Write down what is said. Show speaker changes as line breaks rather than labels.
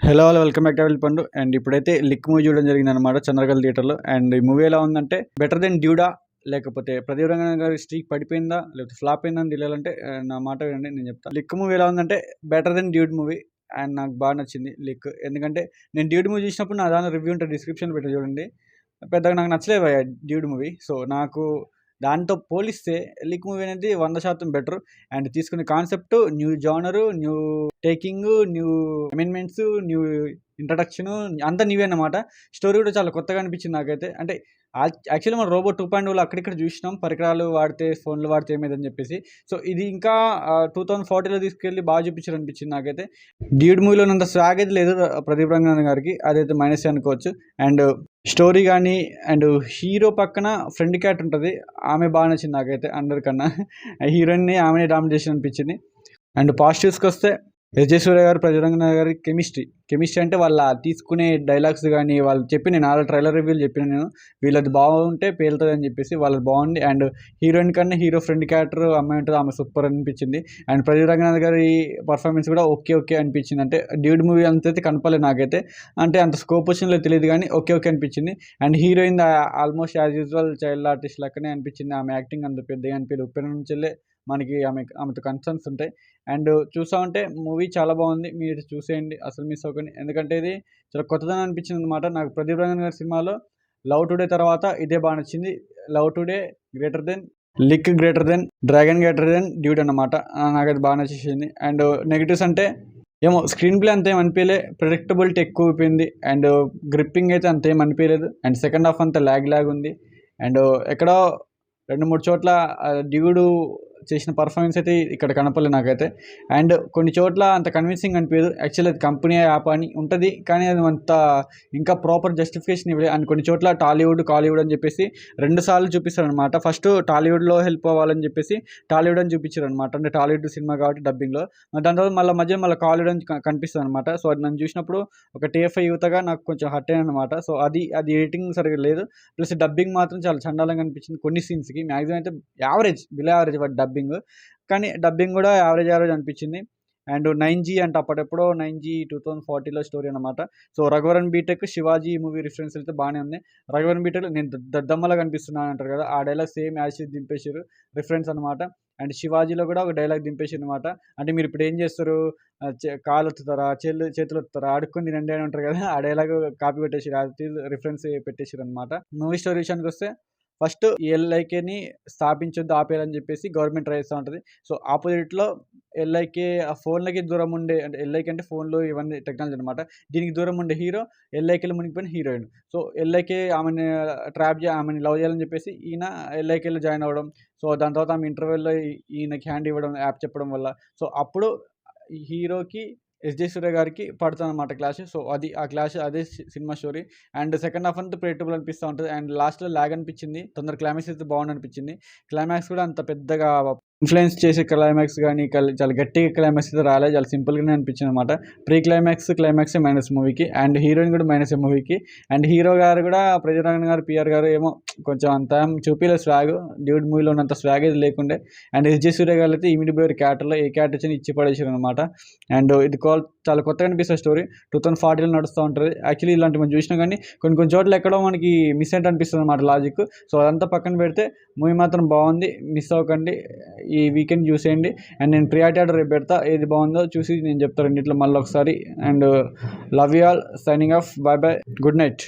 Hello all welcome back to Aval Pandu. And ఇప్పుడైతే lick movie చూడడం జరిగింది అనమాట చంద్రకళ థియేటర్లో. అండ్ ఈ మూవీ ఎలా ఉందంటే బెటర్ దెన్ డ్యూడా, లేకపోతే ప్రదీప్ రంగనాథ్ గారి స్ట్రీక్ పడిపోయిందా లేకపోతే ఫ్లాప్ అయిందని తెలియాలంటే నా మాట వినండి, నేను చెప్తాను. లిక్ మూవీ ఎలా ఉందంటే better than Dude movie. And నాకు బాగా నచ్చింది లిక్, ఎందుకంటే నేను డ్యూడ్ మూవీ చూసినప్పుడు నా దాని రివ్యూ ఉంటుంది, డిస్క్రిప్షన్ పెట్టి చూడండి. పెద్దగా నాకు నచ్చలేదు డ్యూడ్ మూవీ. సో నాకు దాంతో పోలిస్తే లిక్ మూవీ అనేది 100% బెటర్. అండ్ తీసుకునే concept new genre, new taking, new amendments, new introduction, అంతా న్యూవే అన్నమాట. స్టోరీ కూడా చాలా కొత్తగా అనిపించింది నాకైతే. అంటే యాక్చువల్లీ మన రోబో 2.0 అక్కడిక్కడ చూసినాం, పరికరాలు వాడితే ఫోన్లు వాడితే ఏమైందని చెప్పేసి. సో ఇది ఇంకా 2040లో తీసుకెళ్ళి బాగా చూపించారు అనిపించింది నాకైతే. డ్యూడ్ మూవీలో అంత స్వాగ్ అయితే లేదు ప్రదీప్ రంగనాథ్ గారికి, అదైతే మైనస్ అనుకోవచ్చు. అండ్ స్టోరీ కానీ, అండ్ హీరో పక్కన ఫ్రెండ్ క్యాట్ ఉంటుంది, ఆమె బాగా నచ్చింది నాకైతే అందరికన్నా. హీరోయిన్ని ఆమెనే డామినేట్ చేసి అనిపించింది. అండ్ పాజిటివ్స్కి వస్తే ఎస్.జే. సూర్య గారు, ప్రదీప్ రంగనాథ్ గారి కెమిస్ట్రీ అంటే వాళ్ళ తీసుకునే డైలాగ్స్ కానీ, వాళ్ళు చెప్పి నేను ఆల్రెడీ ట్రైలర్ రివ్యూలు చెప్పిన, నేను వీళ్ళది బాగుంటే పేలుతుంది అని చెప్పేసి వాళ్ళది బాగుంది. అండ్ హీరోయిన్ కన్నా హీరో ఫ్రెండ్ క్యారెక్టర్ అమ్మాయి ఉంటుంది, ఆమె సూపర్ అనిపించింది. అండ్ ప్రదీప్ రంగనాథ్ గారి పర్ఫార్మెన్స్ కూడా ఓకే అనిపించింది. అంటే డ్యూడ్ మూవీ అంతైతే కనపలేదు నాకైతే, అంటే అంత స్కోప్ వచ్చిందో తెలియదు కానీ ఓకే అనిపించింది. And heroine almost as usual child artist లెక్కనే అనిపించింది. ఆమె యాక్టింగ్ అంత పెద్దగా అనిపించలేదు, ఉప్పెన నుంచెల్లే మనకి ఆమెతో కన్సర్న్స్ ఉంటాయి. అండ్ చూసామంటే మూవీ చాలా బాగుంది, మీరు చూసేయండి, అసలు మిస్ అవ్వకండి. ఎందుకంటే ఇది చాలా కొత్తదనం అనిపించింది అనమాట నాకు. ప్రదీప్ రంగన్ గారి సినిమాలో లవ్ టుడే తర్వాత ఇదే బాగా నచ్చింది. Love Today greater than LIK, greater than Dragon, greater than Dude అనమాట. నాకైతే బాగా నచ్చేసింది. అండ్ నెగిటివ్స్ అంటే ఏమో స్క్రీన్ ప్లే అంతేం అనిపించలే, ప్రెడిక్టబిలిటీ ఎక్కువ అయిపోయింది. అండ్ గ్రిప్పింగ్ అయితే అంతేం అనిపించలేదు. అండ్ సెకండ్ హాఫ్ అంతా ల్యాగ్ ఉంది. అండ్ ఎక్కడో 2-3 చోట్ల డ్యూడు చేసిన పర్ఫార్మెన్స్ అయితే ఇక్కడ కనపడలేదు నాకైతే. అండ్ కొన్ని చోట్ల అంత కన్విన్సింగ్ అనిపించదు. యాక్చువల్లీ అది కంపెనీ యాప్ అని ఉంటుంది, కానీ అది అంత ఇంకా ప్రాపర్ జస్టిఫికేషన్ ఇవ్వలేదు. అండ్ కొన్ని చోట్ల టాలీవుడ్ కాలీవుడ్ అని చెప్పేసి 2 సార్లు చూపిస్తారు అనమాట. ఫస్ట్ టాలీవుడ్లో హెల్ప్ అవ్వాలని చెప్పేసి టాలీవుడ్ అని చూపించారు అనమాట, అంటే టాలీవుడ్ సినిమా కాబట్టి డబ్బింగ్లో. దాని తర్వాత మళ్ళీ కాలీవుడ్ అని కనిపిస్తుంది అనమాట. సో అది నన్ను చూసినప్పుడు ఒక టీఎఫ్ఐ యువతగా నాకు కొంచెం హర్ట్ అయ్యాను అనమాట. సో అది ఎడిటింగ్ సరిగ్గా లేదు, ప్లస్ డబ్బింగ్ మాత్రం చాలా చండాలంగా అనిపించింది కొన్ని సీన్స్కి. మ్యాక్సిమం అయితే బిలో యావరేజ్ డబ్బింగ్, కానీ డబ్బింగ్ కూడా యావరేజ్ అనిపించింది. అండ్ 9G అంటే అప్పుడెప్పుడో 9G 2040లో స్టోరీ అనమాట. So Raghuvaran BTech Sivaji movie reference అయితే బాగానే ఉంది. రఘువరన్ బీటెక్ నేను దద్దమ్మలా కనిపిస్తున్నాను అంటారు కదా, ఆ డైలాగ్ సేమ్ యాజ్ దింపేసారు రిఫరెన్స్ అనమాట. అండ్ శివాజీలో కూడా ఒక డైలాగ్ దింపేసారు అనమాట. అంటే మీరు ఇప్పుడు ఏం చేస్తారు, కాలు ఎత్తుతారా, చేతులు ఎత్తుతారా, అడుక్కొని తినండి అని అంటారు కదా, ఆ డైలాగ్ కాపీ పెట్టేసారు, రిఫరెన్స్ పెట్టేసారు అనమాట. మూవీ స్టోరీ విషయానికి వస్తే ఫస్ట్ ఎల్ఐకేని స్థాపించొద్దు, ఆపేయాలని చెప్పేసి గవర్నమెంట్ ట్రై చేస్తూ ఉంటుంది. సో ఆపోజిట్లో ఎల్ఐకే ఆ ఫోన్లకి దూరం ఉండే, అంటే ఎల్ఐకే అంటే ఫోన్లు ఇవన్నీ టెక్నాలజీ అనమాట, దీనికి దూరం ఉండే హీరో, ఎల్ఐకేలో మునిగిపోయిన హీరోయిన్. సో ఎల్ఐకే ఆమెని ఆమెని లవ్ చేయాలని చెప్పేసి ఈయన ఎల్ఐకేలో జాయిన్ అవ్వడం. సో దాని తర్వాత ఆమె ఇంటర్వ్యూలో ఈయనకి హ్యాండ్ ఇవ్వడం, యాప్ చెప్పడం వల్ల. సో అప్పుడు హీరోకి ఎస్.జే. సూర్య గారికి పడుతుంది అనమాట క్లాష్. సో ఆ క్లాష్ అదే cinema story. And second half అంతా ప్రెడిక్టబుల్ అనిపిస్తూ ఉంటుంది. అండ్ లాస్ట్లో ల్యాగ్ అనిపించింది, తొందర క్లైమాక్స్ అయితే బాగుంది అనిపించింది. క్లైమాక్స్ కూడా అంత పెద్దగా ఇన్ఫ్లుయెన్స్ చేసే క్లైమాక్స్ కానీ చాలా గట్టిగా క్లైమాక్స్ అయితే రాలేదు, చాలా సింపుల్గానే అనిపించింది అనమాట. క్లైమాక్స్ మైనస్ మూవీకి. అండ్ హీరోయిన్ కూడా మైనస్ మూవీకి. అండ్ హీరో గారు కూడా ప్రదీప్ రంగన్ గారు, పిఆర్ గారు ఏమో కొంచెం అంత చూపిలేదు స్వాగ్, డ్యూడ్ మూవీలో ఉన్నంత స్వాగ్ అయితే లేకుండే. అండ్ ఎస్.జే. సూర్య గారు అయితే ఇమిడిపోయారు క్యారెక్టర్లో, ఏ క్యారెక్టర్ వచ్చి ఇచ్చి పడేసారు అనమాట. అండ్ ఇది చాలా కొత్తగా అనిపిస్తుంది స్టోరీ, 2040లో నడుస్తూ ఉంటుంది. యాక్చువల్లీ ఇలాంటి మనం చూసినా కానీ కొన్ని చోట్ల ఎక్కడో మనకి మిస్ అయితే అనిపిస్తుంది అనమాట లాజిక్. సో అదంతా పక్కన పెడితే మూవీ మాత్రం బాగుంది, మిస్ అవ్వకండి, ఈ వీకెండ్ చూసేయండి. అండ్ నేను ప్రియారిటీ ఆర్డర్ రేపు పెడతా, ఏది బాగుందో చూసి నేను చెప్తాను రెండిట్లో మళ్ళీ ఒకసారి. And love you all, signing off, bye good night.